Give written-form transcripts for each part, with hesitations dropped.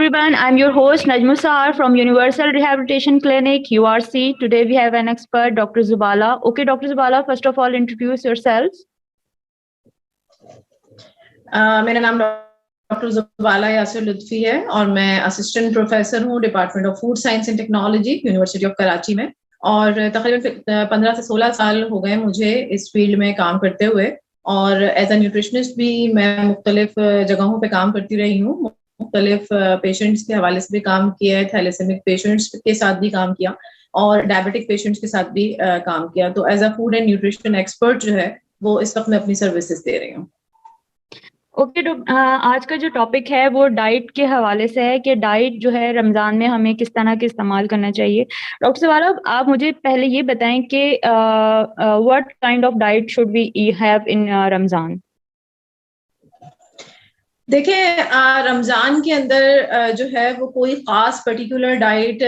everyone, I'm your host Najmu Sahar from Universal Rehabilitation Clinic, URC. Today we have an expert, Dr. Zubala. Okay, Dr. Zubala, first of all, introduce yourselves. मेरा नाम doctor जुबाला Yasir लुत्फी है और मैं assistant professor हूँ department of food science and technology university of Karachi में। और तकरीबन 15 से 16 साल हो गए मुझे इस फील्ड में काम करते हुए, और एज अ न्यूट्रिशनिस्ट भी मैं मुख्तलिफ जगहों पे काम करती रही हूँ। मुख्तलिफ पेशेंट्स के हवाले से भी काम किया है, थैलेसेमिक पेशेंट्स के साथ भी काम किया और डायबिटिक पेशेंट्स के साथ भी काम किया। तो as a food and nutrition expert जो है वो इस वक्त मैं अपनी सर्विसेज दे रही हूँ। ओके, आज का जो टॉपिक है वो डाइट के हवाले से है कि डाइट जो है रमज़ान में हमें किस तरह के इस्तेमाल करना चाहिए। डॉक्टर सवाला, आप मुझे पहले ये बताएं कि what kind of diet should we have in Ramzan. देखिए, रमजान के अंदर जो है वो कोई खास पर्टिकुलर डाइट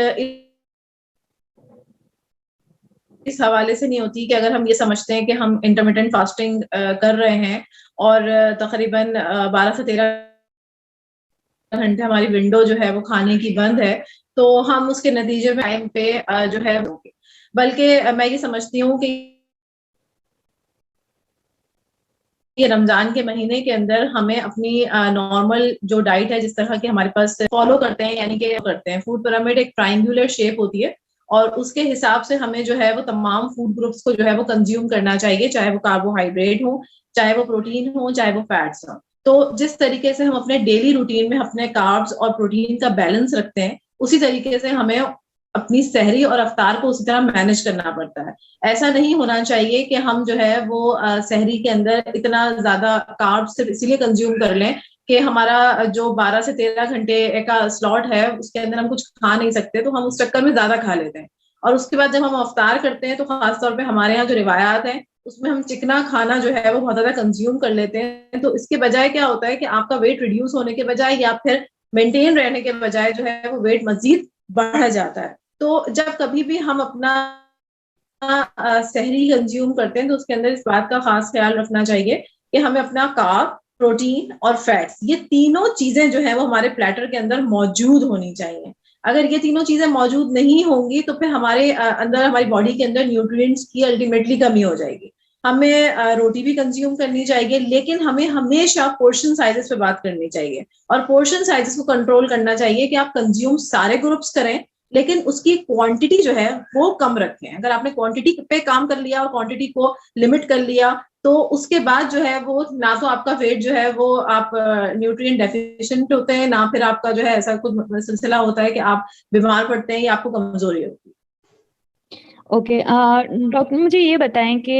इस हवाले से नहीं होती कि अगर हम ये समझते हैं कि हम इंटरमिटेंट फास्टिंग कर रहे हैं और तकरीबन 12 से 13 घंटे हमारी विंडो जो है वो खाने की बंद है, तो हम उसके नतीजे में टाइम पे जो है, बल्कि मैं ये समझती हूँ कि ये रमजान के महीने के अंदर हमें अपनी नॉर्मल जो डाइट है जिस तरह की हमारे पास फॉलो करते हैं, यानी कि करते हैं फूड पिरामिड एक ट्रायंगुलर शेप होती है और उसके हिसाब से हमें जो है वो तमाम फूड ग्रुप्स को जो है वो कंज्यूम करना चाहिए, चाहे वो कार्बोहाइड्रेट हो, चाहे वो प्रोटीन हो, चाहे वो फैट्स हो। तो जिस तरीके से हम अपने डेली रूटीन में अपने कार्ब्स और प्रोटीन का बैलेंस रखते हैं, उसी तरीके से हमें अपनी सहरी और अफ्तार को उसी तरह मैनेज करना पड़ता है। ऐसा नहीं होना चाहिए कि हम जो है वो सहरी के अंदर इतना ज्यादा कार्ब्स सिर्फ इसीलिए कंज्यूम कर लें कि हमारा जो 12 से 13 घंटे का स्लॉट है उसके अंदर हम कुछ खा नहीं सकते, तो हम उस चक्कर में ज्यादा खा लेते हैं। और उसके बाद जब हम अफ्तार करते हैं तो खासतौर पे हमारे यहाँ जो रिवायात है उसमें हम चिकना खाना जो है वो बहुत ज्यादा कंज्यूम कर लेते हैं। तो इसके बजाय क्या होता है कि आपका वेट रिड्यूस होने के बजाय या फिर मेंटेन रहने के बजाय जो है वो वेट मजीद बढ़ जाता है। तो जब कभी भी हम अपना सहरी कंज्यूम करते हैं तो उसके अंदर इस बात का खास ख्याल रखना चाहिए कि हमें अपना कार्ब, प्रोटीन और फैट्स, ये तीनों चीजें जो है वो हमारे प्लेटर के अंदर मौजूद होनी चाहिए। अगर ये तीनों चीजें मौजूद नहीं होंगी तो फिर हमारे अंदर, हमारी बॉडी के अंदर न्यूट्रिएंट्स की अल्टीमेटली कमी हो जाएगी। हमें रोटी भी कंज्यूम करनी चाहिए, लेकिन हमें हमेशा पोर्शन साइजेस पे बात करनी चाहिए और पोर्शन साइजेस को कंट्रोल करना चाहिए कि आप कंज्यूम सारे ग्रुप्स करें, लेकिन उसकी क्वांटिटी जो है वो कम रखें। अगर आपने क्वांटिटी पे काम कर लिया और क्वांटिटी को लिमिट कर लिया तो उसके बाद जो है वो ना तो आपका वेट जो है वो आप न्यूट्रिएंट डेफिशिएंट होते हैं, ना फिर आपका जो है ऐसा कुछ सिलसिला होता है कि आप बीमार पड़ते हैं या आपको कमजोरी होती है। ओके, डॉक्टर मुझे ये बताएं कि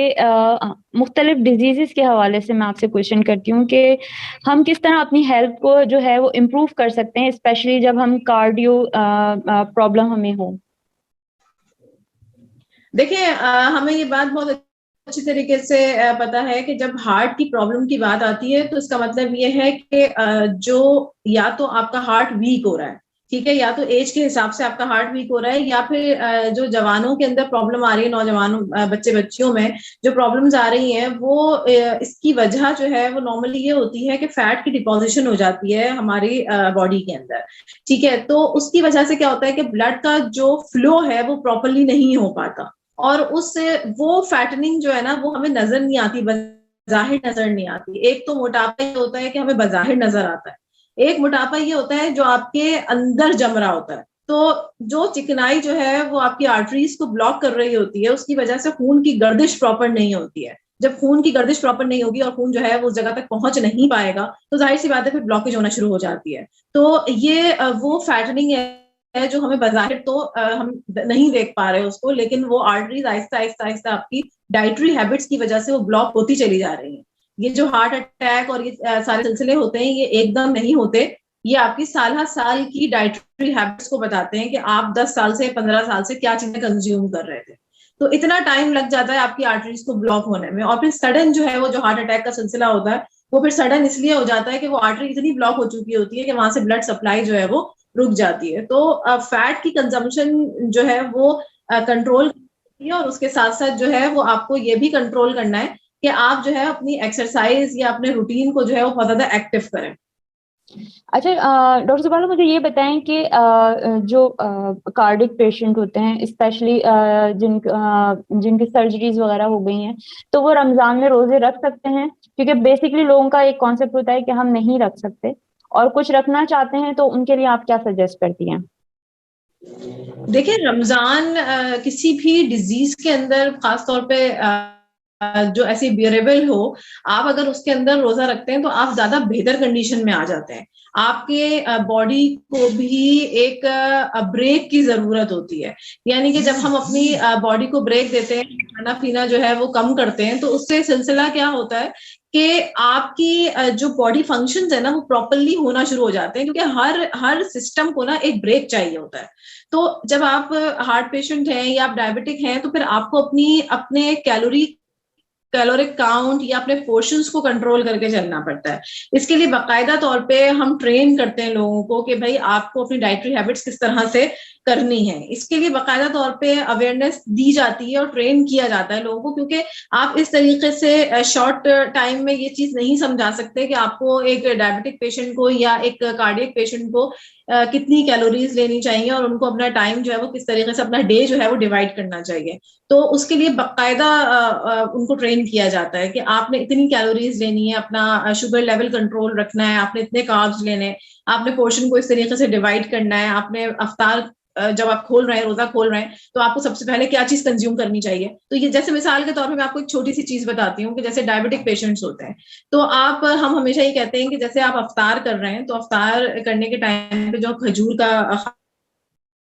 मुख्तलिफ डिजीज़ के हवाले से मैं आपसे क्वेश्चन करती हूँ कि हम किस तरह अपनी हेल्थ को जो है वो इम्प्रूव कर सकते हैं, स्पेशली जब हम कार्डियो प्रॉब्लम हमें हो। देखिए, हमें ये बात बहुत अच्छी तरीके से पता है कि जब हार्ट की प्रॉब्लम की बात आती है तो इसका मतलब ये है कि जो या तो आपका हार्ट वीक हो रहा है, ठीक है, या तो एज के हिसाब से आपका हार्ट वीक हो रहा है, या फिर जो जवानों के अंदर प्रॉब्लम आ रही है, नौजवानों बच्चे बच्चियों में जो प्रॉब्लम्स आ रही हैं वो इसकी वजह जो है वो नॉर्मली ये होती है कि फैट की डिपोजिशन हो जाती है हमारी बॉडी के अंदर, ठीक है। तो उसकी वजह से क्या होता है कि ब्लड का जो फ्लो है वो प्रॉपरली नहीं हो पाता और उससे वो फैटनिंग जो है ना वो हमें नजर नहीं आती, बज़ाहिर नजर नहीं आती। एक तो मोटापा ये होता है कि हमें बज़ाहिर नजर आता है, एक मोटापा ये होता है जो आपके अंदर जम रहा होता है। तो जो चिकनाई जो है वो आपकी आर्टरीज को ब्लॉक कर रही होती है, उसकी वजह से खून की गर्दिश प्रॉपर नहीं होती है। जब खून की गर्दिश प्रॉपर नहीं होगी और खून जो है वो उस जगह तक पहुंच नहीं पाएगा तो जाहिर सी बात है फिर ब्लॉकेज होना शुरू हो जाती है। तो ये वो फैटनिंग है जो हमें बाहर तो हम नहीं देख पा रहे उसको, लेकिन वो आर्टरीज आहिस्ता आहिस्ता आहिस्ता आपकी डाइटरी हैबिट्स की वजह से वो ब्लॉक होती चली जा रही है। ये जो हार्ट अटैक और ये सारे सिलसिले होते हैं ये एकदम नहीं होते, ये आपकी साल साल की डाइटरी हैबिट्स को बताते हैं कि आप 10 साल से 15 साल से क्या चीजें कंज्यूम कर रहे थे। तो इतना टाइम लग जाता है आपकी आर्टरीज को ब्लॉक होने में, और फिर सडन जो है वो जो हार्ट अटैक का सिलसिला होता है वो फिर सडन इसलिए हो जाता है कि वो आर्टरी इतनी ब्लॉक हो चुकी होती है कि वहां से ब्लड सप्लाई जो है वो रुक जाती है। तो फैट की कंजम्पशन जो है वो कंट्रोल करनी है, और उसके साथ साथ जो है वो आपको ये भी कंट्रोल करना है कि आप जो है अपनी एक्सरसाइज या अपने रूटीन को जो है वो बहुत ज्यादा एक्टिव करें। अच्छा, डॉक्टर सुबाला मुझे ये बताएं कि जो कार्डिक पेशेंट होते हैं, स्पेशली जिनकी सर्जरीज वगैरह हो गई हैं, तो वो रमजान में रोजे रख सकते हैं? क्योंकि बेसिकली लोगों का एक कॉन्सेप्ट होता है कि हम नहीं रख सकते, और कुछ रखना चाहते हैं, तो उनके लिए आप क्या सजेस्ट करती हैं? देखिए, रमजान किसी भी डिजीज के अंदर खास तौर पे जो ऐसी बियरेबल हो, आप अगर उसके अंदर रोजा रखते हैं तो आप ज्यादा बेहतर कंडीशन में आ जाते हैं। आपके बॉडी को भी एक ब्रेक की जरूरत होती है। यानी कि जब हम अपनी बॉडी को ब्रेक देते हैं, खाना पीना जो है वो कम करते हैं, तो उससे सिलसिला क्या होता है कि आपकी जो बॉडी फंक्शंस है ना, वो प्रॉपरली होना शुरू हो जाते हैं, क्योंकि हर हर सिस्टम को ना एक ब्रेक चाहिए होता है। तो जब आप हार्ट पेशेंट हैं या आप डायबिटिक हैं, तो फिर आपको अपनी अपने कैलोरिक काउंट या अपने पोर्शंस को कंट्रोल करके चलना पड़ता है। इसके लिए बाकायदा तौर पे हम ट्रेन करते हैं लोगों को कि भाई आपको अपनी डाइटरी हैबिट्स किस तरह से करनी है। इसके लिए बाकायदा तौर पे अवेयरनेस दी जाती है और ट्रेन किया जाता है लोगों को, क्योंकि आप इस तरीके से शॉर्ट टाइम में ये चीज नहीं समझा सकते कि आपको एक डायबिटिक पेशेंट को या एक कार्डियक पेशेंट को कितनी कैलोरीज लेनी चाहिए और उनको अपना टाइम जो है वो किस तरीके से अपना डे जो है वो डिवाइड करना चाहिए। तो उसके लिए बाकायदा उनको ट्रेन किया जाता है कि आपने इतनी कैलोरीज लेनी है, अपना शुगर लेवल कंट्रोल रखना है, आपने इतने कार्ब्स लेने हैं, आपने पोर्शन को इस तरीके से डिवाइड करना है, आपने अफ्तार जब आप खोल रहे हैं, रोजा खोल रहे हैं, तो आपको सबसे पहले क्या चीज कंज्यूम करनी चाहिए। तो ये जैसे मिसाल के तौर पे मैं आपको एक छोटी सी चीज बताती हूँ कि जैसे डायबिटिक पेशेंट्स होते हैं, तो आप हम हमेशा ये कहते हैं कि जैसे आप अफ्तार कर रहे हैं, तो अफ्तार करने के टाइम पे जो खजूर का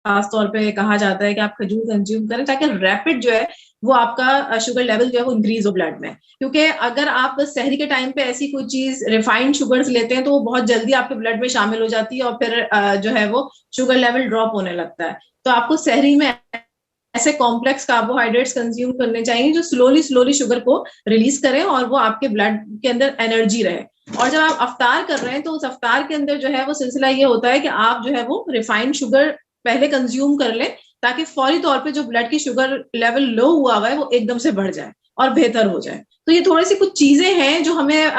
खास तौर पे कहा जाता है कि आप खजूर कंज्यूम करें, ताकि रैपिड जो है वो आपका शुगर लेवल जो है वो इंक्रीज हो ब्लड में। क्योंकि अगर आप सहरी के टाइम पे ऐसी कोई चीज रिफाइंड शुगर्स लेते हैं, तो वो बहुत जल्दी आपके ब्लड में शामिल हो जाती है और फिर जो है वो शुगर लेवल ड्रॉप होने लगता है। तो आपको सहरी में ऐसे कॉम्प्लेक्स कार्बोहाइड्रेट्स कंज्यूम करने चाहिए जो स्लोली स्लोली शुगर को रिलीज करें और वो आपके ब्लड के अंदर एनर्जी रहे। और जब आप अफ्तार कर रहे हैं, तो उस अफ्तार के अंदर जो है वो सिलसिला ये होता है कि आप जो है वो रिफाइंड शुगर पहले कंज्यूम कर लें, ताकि फौरी तौर पे जो ब्लड की शुगर लेवल लो हुआ है वो एकदम से बढ़ जाए और बेहतर हो जाए। तो ये थोड़ी सी कुछ चीजें हैं जो हमें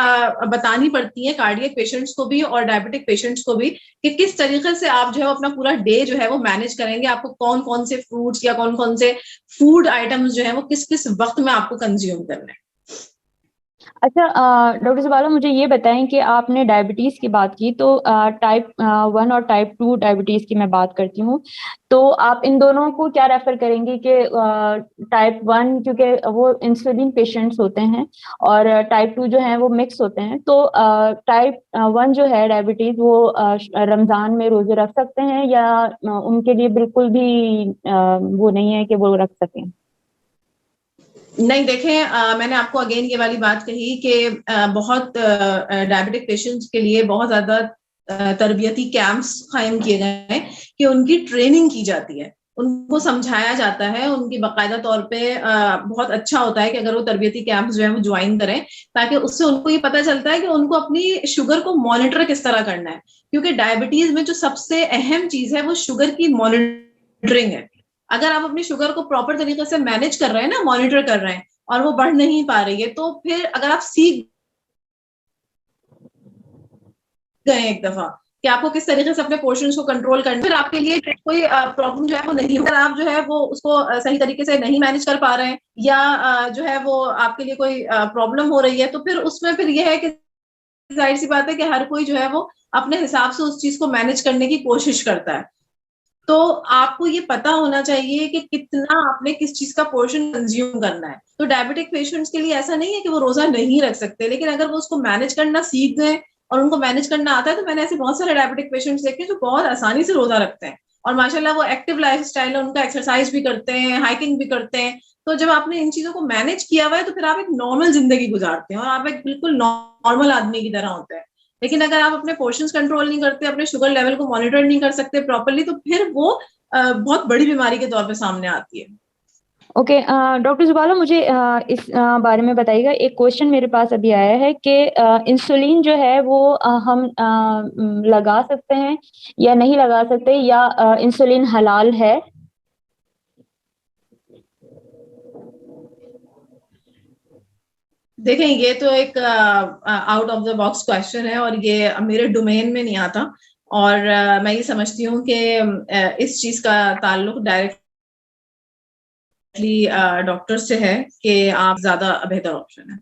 बतानी पड़ती हैं कार्डियक पेशेंट्स को भी और डायबिटिक पेशेंट्स को भी, कि किस तरीके से आप जो है अपना पूरा डे जो है वो मैनेज करेंगे, आपको कौन कौन से फ्रूट्स या कौन कौन से फूड आइटम्स जो है वो किस किस वक्त में आपको कंज्यूम करना है। अच्छा, डॉक्टर सुबाला मुझे ये बताएं कि आपने डायबिटीज़ की बात की, तो टाइप 1 और टाइप 2 डायबिटीज़ की मैं बात करती हूँ। तो आप इन दोनों को क्या रेफर करेंगे कि टाइप 1 क्योंकि वो इंसुलिन पेशेंट्स होते हैं, और टाइप 2 जो हैं वो मिक्स होते हैं, तो टाइप 1 जो है डायबिटीज़ वो रमज़ान में रोज़े रख सकते हैं, या उनके लिए बिल्कुल भी वो नहीं है कि वो रख सकें? नहीं, देखें, मैंने आपको अगेन ये वाली बात कही कि बहुत डायबिटिक पेशेंट्स के लिए बहुत ज्यादा तरबियती कैंप्स कायम किए गए हैं कि उनकी ट्रेनिंग की जाती है, उनको समझाया जाता है, उनकी बाकायदा तौर पे बहुत अच्छा होता है कि अगर वो तरबियती कैंप्स जो है वो ज्वाइन करें, ताकि उससे उनको ये पता चलता है कि उनको अपनी शुगर को मॉनिटर किस तरह करना है। क्योंकि डायबिटीज में जो सबसे अहम चीज है वो शुगर की मॉनिटरिंग है। अगर आप अपनी शुगर को प्रॉपर तरीके से मैनेज कर रहे हैं ना, मॉनिटर कर रहे हैं, और वो बढ़ नहीं पा रही है, तो फिर अगर आप सीख गए एक दफा कि आपको किस तरीके से अपने पोर्शंस को कंट्रोल करना, फिर आपके लिए कोई प्रॉब्लम जो है वो नहीं होगा। अगर आप जो है वो उसको सही तरीके से नहीं मैनेज कर पा रहे हैं, या जो है वो आपके लिए कोई प्रॉब्लम हो रही है, तो फिर उसमें फिर ये है कि जाहिर सी बात है कि हर कोई जो है वो अपने हिसाब से उस चीज को मैनेज करने की कोशिश करता है। तो आपको ये पता होना चाहिए कि कितना आपने किस चीज का पोर्शन कंज्यूम करना है। तो डायबिटिक पेशेंट्स के लिए ऐसा नहीं है कि वो रोजा नहीं रख सकते, लेकिन अगर वो उसको मैनेज करना सीख गए और उनको मैनेज करना आता है, तो मैंने ऐसे बहुत सारे डायबिटिक पेशेंट्स देखे जो बहुत आसानी से रोजा रखते हैं, और माशाल्लाह वो एक्टिव लाइफ स्टाइल है उनका, एक्सरसाइज भी करते हैं, हाइकिंग भी करते हैं। तो जब आपने इन चीजों को मैनेज किया हुआ है, तो फिर आप एक नॉर्मल जिंदगी गुजारते हैं और आप एक बिल्कुल नॉर्मल आदमी की तरह होते हैं। लेकिन अगर आप अपने पोर्शंस कंट्रोल नहीं करते, अपने शुगर लेवल को मॉनिटर नहीं कर सकते प्रॉपरली, तो फिर वो बहुत बड़ी बीमारी के तौर पे सामने आती है। ओके, डॉक्टर जुबाला मुझे इस बारे में बताइएगा। एक क्वेश्चन मेरे पास अभी आया है कि इंसुलिन जो है वो हम लगा सकते हैं या नहीं लगा सकते, या इंसुलिन हलाल है? देखें, ये तो एक out of the box question है और ये मेरे डोमेन में नहीं आता। और मैं ये समझती हूँ कि इस चीज का ताल्लुक डायरेक्टली डॉक्टर से है कि आप ज्यादा बेहतर ऑप्शन है।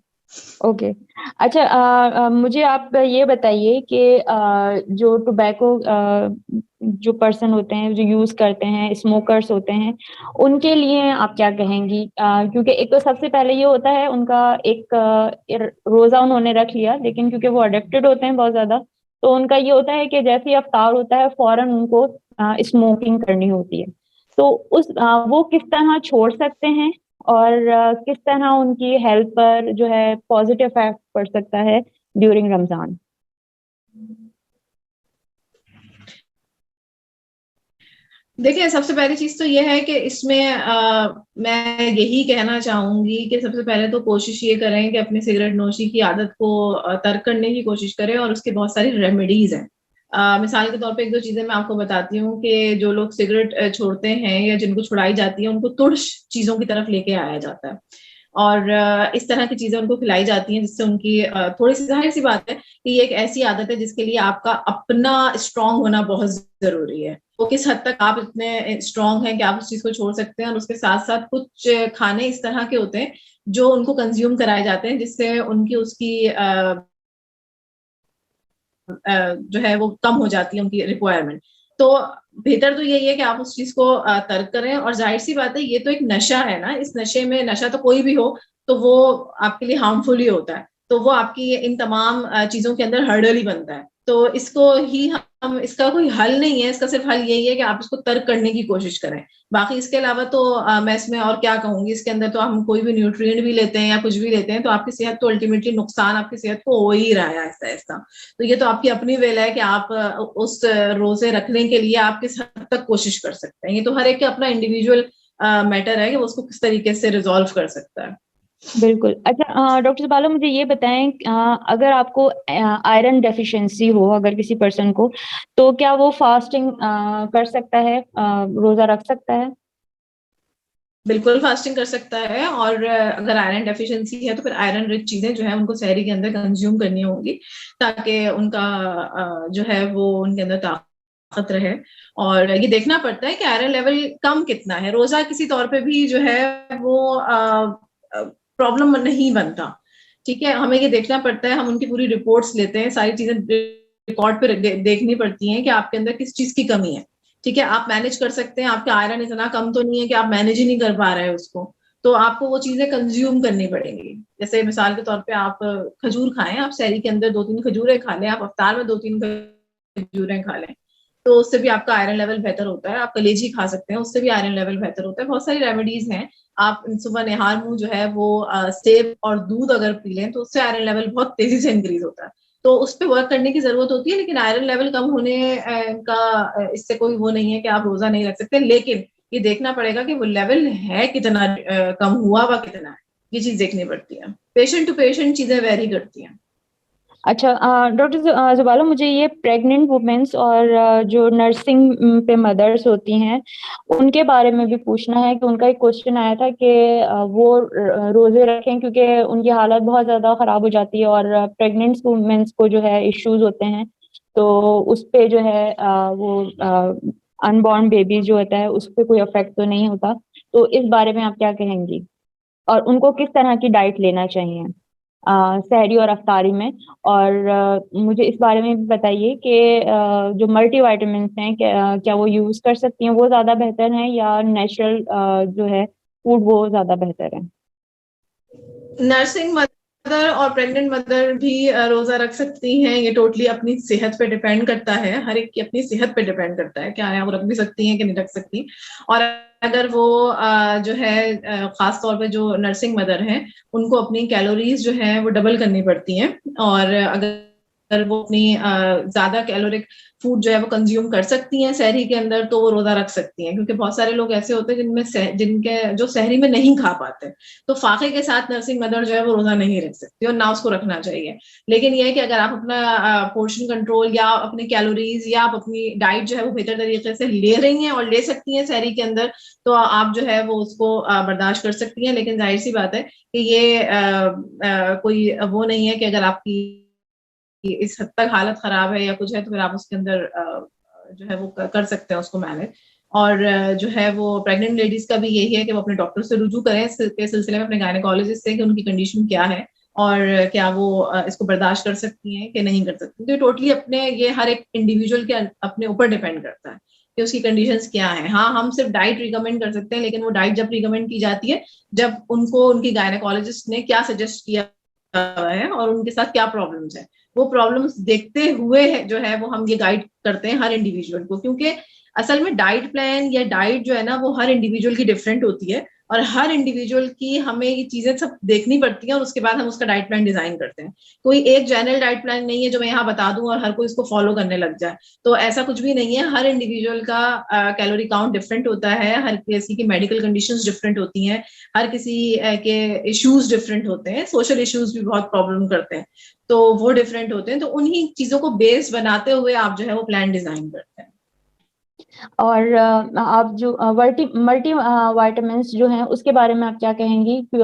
ओके। अच्छा, मुझे आप ये बताइए कि जो टोबैको जो पर्सन होते हैं जो यूज करते हैं, स्मोकर्स होते हैं, उनके लिए आप क्या कहेंगी? क्योंकि एक तो सबसे पहले ये होता है उनका एक रोजा उन्होंने रख लिया, लेकिन क्योंकि वो अडिक्टेड होते हैं बहुत ज्यादा, तो उनका ये होता है कि जैसे ही अफ्तार होता है फौरन उनको स्मोकिंग करनी होती है। तो वो किस तरह छोड़ सकते हैं, और किस तरह उनकी हेल्थ पर जो है पॉजिटिव इफेक्ट पड़ सकता है ड्यूरिंग रमजान? देखिए, सबसे पहली चीज तो ये है कि इसमें मैं यही कहना चाहूंगी कि सबसे पहले तो कोशिश ये करें कि अपनी सिगरेट नोशी की आदत को तर्क करने की कोशिश करें, और उसकी बहुत सारी रेमेडीज हैं। मिसाल के तौर पे एक दो चीजें मैं आपको बताती हूँ कि जो लोग सिगरेट छोड़ते हैं या जिनको छुड़ाई जाती है, उनको तुर्श चीजों की तरफ लेके आया जाता है, और इस तरह की चीजें उनको खिलाई जाती हैं, जिससे उनकी थोड़ी सी, जाहिर सी बात है कि ये एक ऐसी आदत है जिसके लिए आपका अपना स्ट्रांग होना बहुत जरूरी है। तो किस हद तक आप इतने स्ट्रांग हैं कि आप उस चीज को छोड़ सकते हैं। और उसके साथ साथ कुछ खाने इस तरह के होते हैं जो उनको कंज्यूम कराए जाते हैं, जिससे उनकी उसकी जो है वो कम हो जाती है, उनकी रिक्वायरमेंट। तो बेहतर तो यही है कि आप उस चीज को तर्क करें। और जाहिर सी बात है, ये तो एक नशा है ना, इस नशे में, नशा तो कोई भी हो तो वो आपके लिए हार्मफुल ही होता है, तो वो आपकी इन तमाम चीजों के अंदर हर्डल ही बनता है। तो इसको ही हम, इसका कोई हल नहीं है, इसका सिर्फ हल यही है कि आप इसको तर्क करने की कोशिश करें। बाकी इसके अलावा तो मैं इसमें और क्या कहूंगी, इसके अंदर तो हम कोई भी न्यूट्रिएंट भी लेते हैं या कुछ भी लेते हैं तो आपकी सेहत तो अल्टीमेटली नुकसान आपकी सेहत को हो ही रहा है आहिस्ता आहिस्ता। तो ये तो आपकी अपनी वेल है कि आप उस रोजे रखने के लिए आप किस हद तक कोशिश कर सकते हैं। ये तो हर एक का अपना इंडिविजुअल मैटर है कि वो उसको किस तरीके से रिजॉल्व कर सकता है। बिल्कुल। अच्छा, डॉक्टर बाला, मुझे ये बताएं, अगर आपको आयरन डेफिशिएंसी हो अगर किसी पर्सन को, तो क्या वो फास्टिंग कर सकता है, रोजा रख सकता है? बिल्कुल फास्टिंग कर सकता है। और अगर आयरन डेफिशिएंसी है तो फिर आयरन रिच चीजें जो है उनको सहरी के अंदर कंज्यूम करनी होंगी, ताकि उनका जो है वो उनके अंदर ताकत रहे। और ये देखना पड़ता है कि आयरन लेवल कम कितना है। रोजा किसी तौर पे भी जो है वो प्रॉब्लम नहीं बनता। ठीक है, हमें ये देखना पड़ता है, हम उनकी पूरी रिपोर्ट्स लेते हैं, सारी चीजें रिकॉर्ड पे देखनी पड़ती हैं कि आपके अंदर किस चीज की कमी है। ठीक है, आप मैनेज कर सकते हैं, आपका आयरन इतना कम तो नहीं है कि आप मैनेज ही नहीं कर पा रहे हैं उसको, तो आपको वो चीजें कंज्यूम करनी पड़ेंगी। जैसे मिसाल के तौर पे आप खजूर खाएं, आप शहरी के अंदर 2-3 खजूरें खा लें, आप अफ्तार में 2-3 खजूरें खा लें, तो उससे भी आपका आयरन लेवल बेहतर होता है। आप कलेजी खा सकते हैं, उससे भी आयरन लेवल बेहतर होता है। बहुत सारी रेमेडीज हैं। आप सुबह निहार मुंह जो है वो सेब और दूध अगर पी लें तो उससे आयरन लेवल बहुत तेजी से इंक्रीज होता है। तो उस पर वर्क करने की जरूरत होती है, लेकिन आयरन लेवल कम होने का इससे कोई वो नहीं है कि आप रोजा नहीं रख सकते। लेकिन ये देखना पड़ेगा कि वो लेवल है कितना, कम हुआ व कितना है, ये चीज देखनी पड़ती है। पेशेंट टू पेशेंट चीजें वेरी करती हैं। अच्छा, डॉक्टर जुबाला, मुझे ये प्रेग्नेंट वुमेन्स और जो नर्सिंग पे मदर्स होती हैं उनके बारे में भी पूछना है कि उनका एक क्वेश्चन आया था कि वो रोजे रखें क्योंकि उनकी हालत बहुत ज्यादा खराब हो जाती है, और प्रेग्नेंट वुमेन्स को जो है इश्यूज होते हैं, तो उस पे जो है वो अनबॉर्न बेबी जो होता है उस पे कोई इफेक्ट तो नहीं होता। तो इस बारे में आप क्या कहेंगी, और उनको किस तरह की डाइट लेना चाहिए सहरी और अफ्तारी में? और मुझे इस बारे में भी बताइए कि जो मल्टी वाइटामिन हैं, क्या वो यूज कर सकती हैं, वो ज्यादा बेहतर हैं या नेचुरल जो है फूड वो ज्यादा बेहतर है? नर्सिंग मदर और प्रेग्नेंट मदर भी रोजा रख सकती हैं। ये टोटली अपनी सेहत पे डिपेंड करता है, हर एक की अपनी सेहत पे डिपेंड करता है क्या है वो रख भी सकती हैं कि नहीं रख सकती। और अगर वो जो है खास तौर पे जो नर्सिंग मदर हैं, उनको अपनी कैलोरीज जो है वो डबल करनी पड़ती हैं। और अगर अगर वो अपनी ज्यादा कैलोरिक फूड जो है वो कंज्यूम कर सकती हैं सहरी के अंदर, तो वो रोजा रख सकती हैं। क्योंकि बहुत सारे लोग ऐसे होते हैं जिनके जो सहरी में नहीं खा पाते, तो फाके के साथ नर्सिंग मदर जो है वो रोजा नहीं रख सकती और ना उसको रखना चाहिए। लेकिन ये है कि अगर आप अपना पोर्शन कंट्रोल या अपनी कैलोरीज या आप अपनी डाइट जो है वो बेहतर तरीके से ले रही हैं और ले सकती हैं सहरी के अंदर, तो आप जो है वो उसको बर्दाश्त कर सकती हैं। लेकिन जाहिर सी बात है कि ये कोई वो नहीं है कि अगर आपकी इस हद तक हालत खराब है या कुछ है तो फिर आप उसके अंदर जो है वो कर सकते हैं उसको मैनेज। और जो है वो प्रेग्नेंट लेडीज का भी यही है कि वो अपने डॉक्टर से रुजू करें इसके सिलसिले में, अपने गायनेकोलॉजिस्ट से, कि उनकी कंडीशन क्या है और क्या वो इसको बर्दाश्त कर सकती हैं कि नहीं कर सकती। तो टोटली अपने ये हर एक इंडिविजुअल के अपने ऊपर डिपेंड करता है कि उसकी कंडीशंस क्या है। हाँ, हम सिर्फ डाइट रिकमेंड कर सकते हैं, लेकिन वो डाइट जब रिकमेंड की जाती है जब उनको उनकी गायनेकोलॉजिस्ट ने क्या सजेस्ट किया है और उनके साथ क्या प्रॉब्लम्स है, वो प्रॉब्लम्स देखते हुए है जो है वो हम ये गाइड करते हैं हर इंडिविजुअल को। क्योंकि असल में डाइट प्लान या डाइट जो है ना वो हर इंडिविजुअल की डिफरेंट होती है और हर इंडिविजुअल की हमें ये चीजें सब देखनी पड़ती हैं और उसके बाद हम उसका डाइट प्लान डिजाइन करते हैं। कोई एक जनरल डाइट प्लान नहीं है जो मैं यहाँ बता दूं और हर कोई इसको फॉलो करने लग जाए, तो ऐसा कुछ भी नहीं है। हर इंडिविजुअल का कैलोरी काउंट डिफरेंट होता है, हर किसी की मेडिकल कंडीशंस डिफरेंट होती हैं, हर किसी के इश्यूज डिफरेंट होते हैं, सोशल इश्यूज भी बहुत प्रॉब्लम करते हैं, तो वो डिफरेंट होते हैं। तो उन्हीं चीजों को बेस बनाते हुए आप जो है वो प्लान डिजाइन करते हैं। और आप जो मल्टी मल्टी वाइटामिन जो हैं उसके बारे में आप क्या कहेंगी कि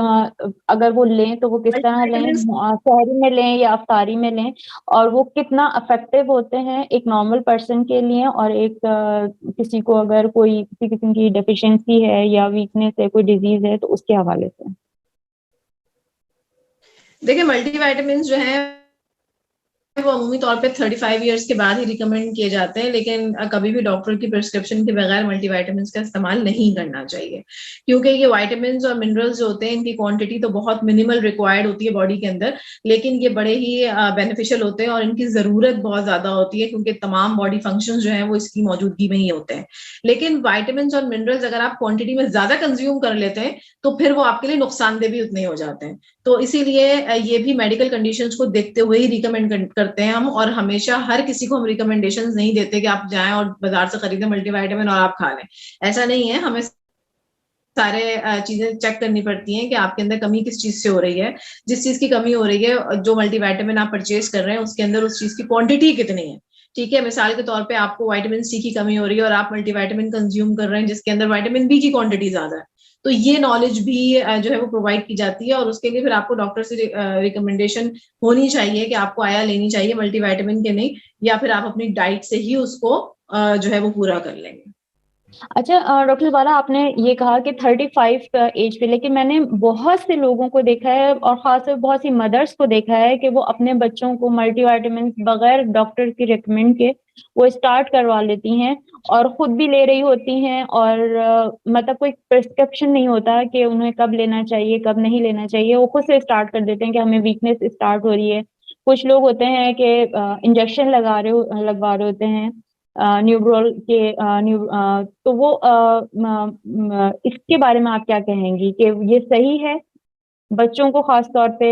अगर वो लें तो वो किस तरह लें, मल्टीविटामिन्स शहरी में लें या अफ्तारी में लें, और वो कितना इफेक्टिव होते हैं एक नॉर्मल पर्सन के लिए, और एक किसी को अगर कोई किसी किस्म की डेफिशिएंसी है या वीकनेस है, कोई डिजीज है, तो उसके हवाले से। देखिए, मल्टीविटामिन जो है वो अमूमी तौर पे 35 इयर्स के बाद ही रिकमेंड किए जाते हैं, लेकिन कभी भी डॉक्टर की प्रिस्क्रिप्शन के बगैर मल्टीविटामिन का इस्तेमाल नहीं करना चाहिए। क्योंकि ये वाइटामिन और मिनरल्स जो होते हैं इनकी क्वांटिटी तो बहुत मिनिमल रिक्वायर्ड होती है बॉडी के अंदर, लेकिन ये बड़े ही बेनिफिशियल होते हैं और इनकी जरूरत बहुत ज्यादा होती है क्योंकि तमाम बॉडी फंक्शंस जो है वो इसकी मौजूदगी में ही होते हैं। लेकिन वाइटामिन और मिनरल्स अगर आप क्वांटिटी में ज्यादा कंज्यूम कर लेते हैं तो फिर वो आपके लिए नुकसानदेह भी उतने ही हो जाते हैं। तो इसीलिए ये भी मेडिकल कंडीशंस को देखते हुए ही रिकमेंड करते हैं हम, और हमेशा हर किसी को हम रिकमेंडेशंस नहीं देते कि आप जाएं और बाजार से खरीदें मल्टीविटामिन और आप खा लें। ऐसा नहीं है, हमें सारे चीजें चेक करनी पड़ती हैं कि आपके अंदर कमी किस चीज से हो रही है। जिस चीज की कमी हो रही है, जो मल्टीविटामिन आप परचेज कर रहे हैं उसके अंदर उस चीज की क्वांटिटी कितनी है। ठीक है, मिसाल के तौर पे आपको विटामिन सी की कमी हो रही है और आप मल्टीविटामिन कंज्यूम कर रहे हैं जिसके अंदर विटामिन बी की क्वांटिटी ज्यादा है, तो ये नॉलेज भी जो है वो प्रोवाइड की जाती है और उसके लिए फिर आपको डॉक्टर से रिकमेंडेशन होनी चाहिए कि आपको आया लेनी चाहिए मल्टीविटामिन के नहीं, या फिर आप अपनी डाइट से ही उसको जो है वो पूरा कर लेंगे। अच्छा डॉक्टर बाला, आपने ये कहा कि 35 एज पे, लेकिन मैंने बहुत से लोगों को देखा है और खासकर बहुत सी मदर्स को देखा है कि वो अपने बच्चों को मल्टीविटामिन बगैर डॉक्टर की रिकमेंड के वो स्टार्ट करवा लेती हैं और खुद भी ले रही होती हैं, और मतलब कोई प्रिस्क्रिप्शन नहीं होता कि उन्हें कब लेना चाहिए कब नहीं लेना चाहिए, वो खुद से स्टार्ट कर देते हैं कि हमें वीकनेस स्टार्ट हो रही है। कुछ लोग होते हैं कि इंजेक्शन लगवा रहे होते हैं न्यूब्रोल के तो वो इसके बारे में आप क्या कहेंगी कि ये सही है बच्चों को खास तौर पे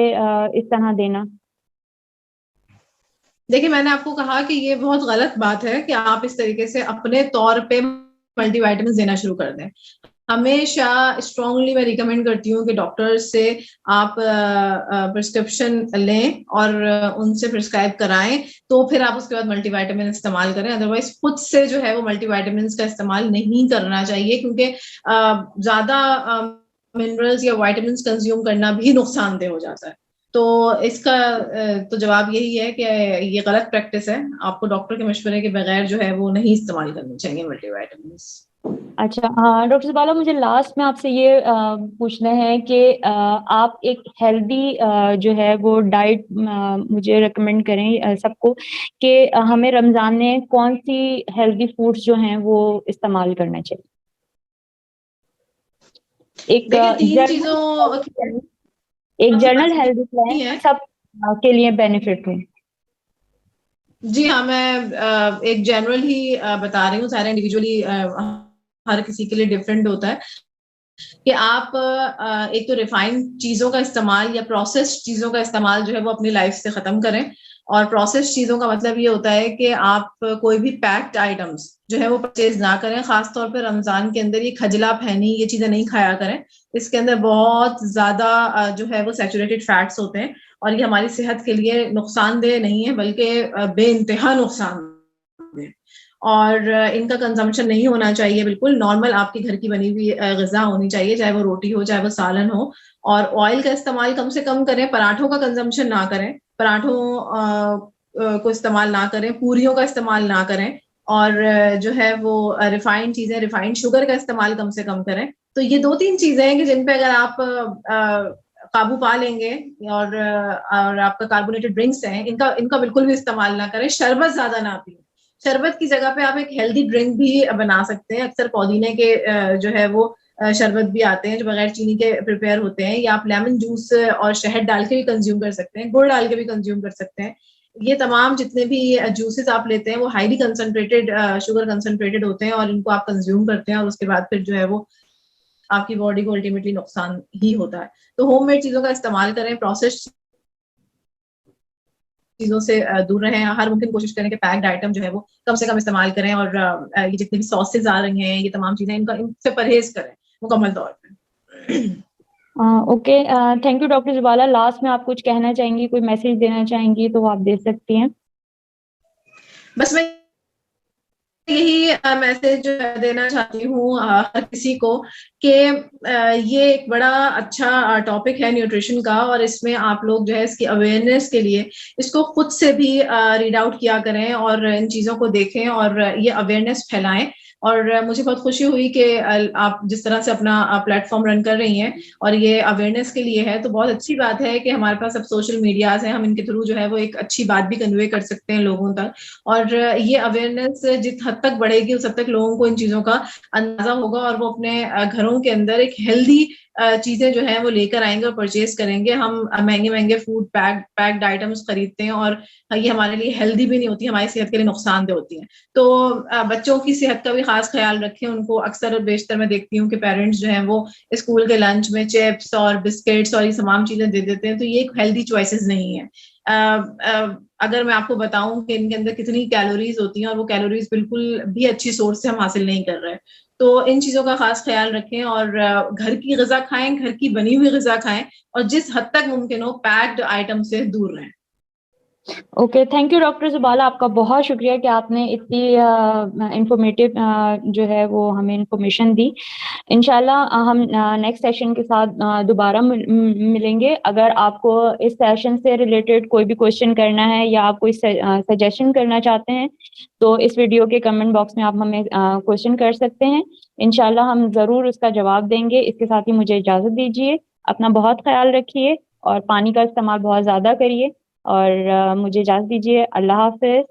इस तरह देना? देखिए, मैंने आपको कहा कि ये बहुत गलत बात है कि आप इस तरीके से अपने तौर पे मल्टीविटामिन देना शुरू कर दें। हमेशा स्ट्रांगली मैं रिकमेंड करती हूँ कि डॉक्टर से आप प्रिस्क्रिप्शन लें और उनसे प्रिस्क्राइब कराएं, तो फिर आप उसके बाद मल्टीविटामिन इस्तेमाल करें। अदरवाइज खुद से जो है वो मल्टीविटामिन का इस्तेमाल नहीं करना चाहिए, क्योंकि ज्यादा मिनरल्स या विटामिन कंज्यूम करना भी नुकसानदेह हो जाता है। तो इसका तो जवाब यही है कि ये गलत प्रैक्टिस है, आपको डॉक्टर के मशवरे के बगैर जो है वो नहीं इस्तेमाल करनी चाहिए मल्टीविटामिन। अच्छा हाँ डॉक्टर बाला, मुझे लास्ट में आपसे ये पूछना है कि आप एक हेल्दी जो है वो डाइट मुझे रेकमेंड करें सबको कि हमें रमजान में कौन सी हेल्दी फूड्स जो हैं वो इस्तेमाल करना चाहिए। एक देखिए, तीन चीजों जर्नल एक आपसे जर्नल बात हेल्दी प्लान है। सब के लिए बेनिफिट हो। जी हाँ, मैं एक जनरल ही बता रही हूँ, सारे इंडिविजुअली हर किसी के लिए डिफरेंट होता है। कि आप एक तो रिफाइंड चीजों का इस्तेमाल या प्रोसेस्ड चीजों का इस्तेमाल जो है वो अपनी लाइफ से खत्म करें। और प्रोसेस्ड चीजों का मतलब ये होता है कि आप कोई भी पैक्ड आइटम्स जो है वो परचेज ना करें। खासतौर पर रमजान के अंदर ये खजला फैनी ये चीजें नहीं खाया करें। इसके अंदर बहुत ज्यादा जो है वो सैचुरेटेड फैट्स होते हैं और ये हमारी सेहत के लिए नुकसानदेह नहीं है बल्कि बेइंतहा नुकसानदेह। और इनका कंजम्पशन नहीं होना चाहिए। बिल्कुल नॉर्मल आपके घर की बनी हुई ग़िज़ा होनी चाहिए, चाहे वो रोटी हो, चाहे वो सालन हो। और ऑयल का इस्तेमाल कम से कम करें, पराठों का कंजम्पशन ना करें, पराठों को इस्तेमाल ना करें, पूरियों का इस्तेमाल ना करें और जो है वो रिफाइंड चीज़ें, रिफाइंड शुगर का इस्तेमाल कम से कम करें। तो ये 2-3 चीज़ें हैं कि जिन पे अगर आप काबू पा लेंगे और आपका कार्बोनेटेड ड्रिंक्स हैं, इनका बिल्कुल भी इस्तेमाल ना करें। शरबत ज़्यादा ना पिएँ। शरबत की जगह पे आप एक हेल्दी ड्रिंक भी बना सकते हैं। अक्सर पुदीने के जो है वो शरबत भी आते हैं जो बगैर चीनी के प्रिपेयर होते हैं, या आप लेमन जूस और शहद डाल के भी कंज्यूम कर सकते हैं, गुड़ डाल के भी कंज्यूम कर सकते हैं। ये तमाम जितने भी जूसेस आप लेते हैं वो हाईली कंसंट्रेटेड शुगर कंसंट्रेटेड होते हैं और इनको आप कंज्यूम करते हैं और उसके बाद फिर जो है वो आपकी बॉडी को अल्टीमेटली नुकसान ही होता है। तो होममेड चीज़ों का इस्तेमाल करें, प्रोसेस्ड चीज़ों से दूर रहें। हर मुमकिन कोशिश करें कि पैक्ड आइटम जो है वो कम से कम इस्तेमाल करें और ये जितनी भी सॉसेज़ आ रही हैं, ये तमाम चीज़ें इनसे परहेज़ करें मुकम्मल तौर पे। Okay, thank you doctor Zubala. Last में आप कुछ कहना चाहेंगी, कोई मैसेज देना चाहेंगी तो वो आप दे सकती हैं। बस मैं यही मैसेज देना चाहती हूँ हर किसी को कि ये एक बड़ा अच्छा टॉपिक है न्यूट्रिशन का और इसमें आप लोग जो है इसकी अवेयरनेस के लिए इसको खुद से भी रीड आउट किया करें और इन चीज़ों को देखें और ये अवेयरनेस फैलाएं। और मुझे बहुत खुशी हुई कि आप जिस तरह से अपना प्लेटफॉर्म रन कर रही हैं और ये अवेयरनेस के लिए है, तो बहुत अच्छी बात है कि हमारे पास अब सोशल मीडियाज हैं, हम इनके थ्रू जो है वो एक अच्छी बात भी कन्वे कर सकते हैं लोगों तक। और ये अवेयरनेस जिस हद तक बढ़ेगी उस हद तक लोगों को इन चीज़ों का अंदाज़ा होगा और वो अपने घरों के अंदर एक हेल्दी चीज़ें जो हैं वो लेकर आएँगे और परचेज़ करेंगे। हम महँगे-महँगे फूड पैक्ड आइटम्स खरीदते हैं और ये हमारे लिए हेल्दी भी नहीं होती, हमारी सेहत के लिए नुकसानदेह होती हैं। तो बच्चों की सेहत का भी ख़ास ख़्याल रखें। उनको अक्सर और बेशतर मैं देखती हूँ कि पेरेंट्स जो हैं वो स्कूल के लंच में चिप्स और बिस्किट्स और ये तमाम चीज़ें दे देते हैं, तो ये एक हेल्दी चॉइसेस नहीं है। अगर मैं आपको बताऊं कि इनके अंदर कितनी कैलोरीज होती हैं और वो कैलोरीज बिल्कुल भी अच्छी सोर्स से हम हासिल नहीं कर रहे। तो इन चीज़ों का खास ख्याल रखें और घर की ग़िज़ा खाएं, घर की बनी हुई ग़िज़ा खाएं और जिस हद तक मुमकिन हो पैक्ड आइटम से दूर रहें। Okay, thank you doctor Zubala. आपका बहुत शुक्रिया कि आपने इतनी इंफॉर्मेटिव जो है वो हमें इंफॉर्मेशन दी। इंशाल्लाह हम नेक्स्ट सेशन के साथ दोबारा मिलेंगे। अगर आपको इस सेशन से रिलेटेड कोई भी क्वेश्चन करना है या आप कोई सजेशन करना चाहते हैं तो इस वीडियो के कमेंट बॉक्स में आप हमें क्वेश्चन कर सकते हैं। इंशाल्लाह हम ज़रूर उसका जवाब देंगे। इसके साथ ही मुझे इजाज़त दीजिए। अपना बहुत ख्याल रखिए और पानी का इस्तेमाल बहुत ज़्यादा करिए और मुझे इजाज़त दीजिए। अल्लाह हाफ़िज़।